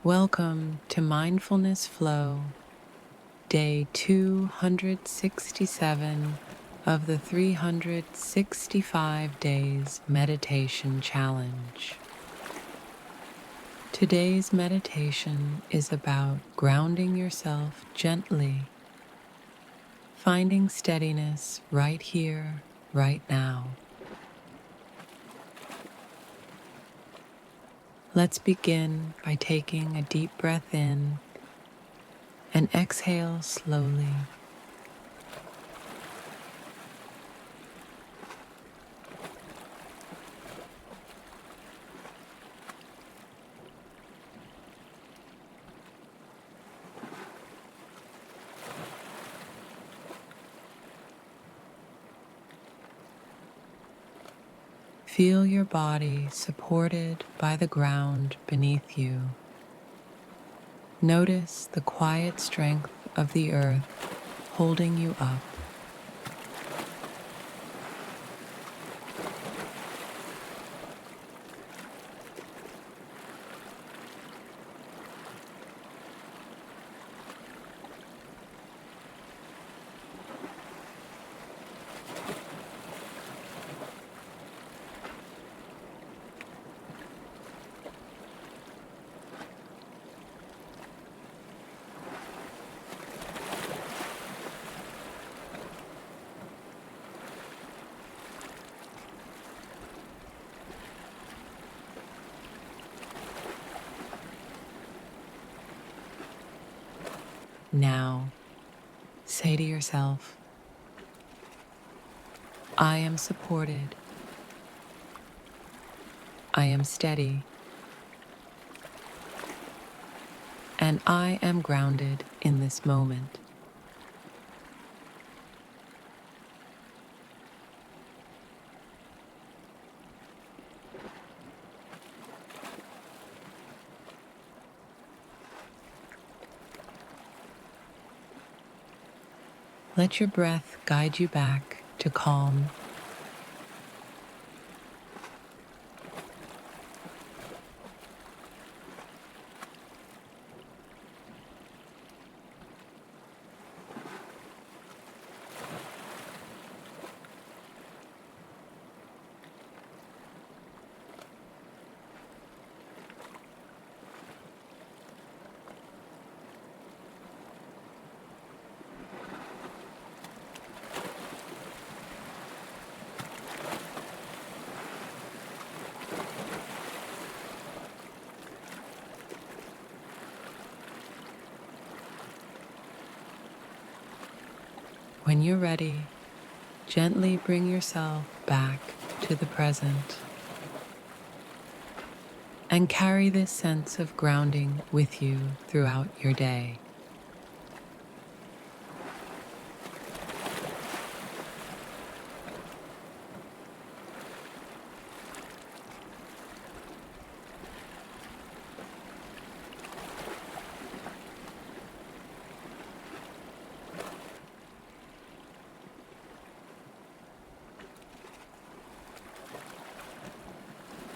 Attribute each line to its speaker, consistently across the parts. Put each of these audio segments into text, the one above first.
Speaker 1: Welcome to Mindfulness Flow, day 267 of the 365 Days Meditation Challenge. Today's meditation is about grounding yourself gently, finding steadiness right here, right now. Let's begin by taking a deep breath in and exhale slowly. Feel your body supported by the ground beneath you. Notice the quiet strength of the earth holding you up. Now, say to yourself, I am supported, I am steady, and I am grounded in this moment. Let your breath guide you back to calm. When you're ready, gently bring yourself back to the present and carry this sense of grounding with you throughout your day.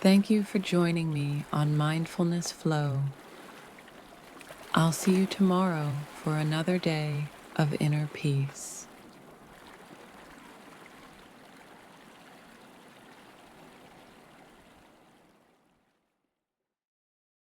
Speaker 1: Thank you for joining me on Mindfulness Flow. I'll see you tomorrow for another day of inner peace.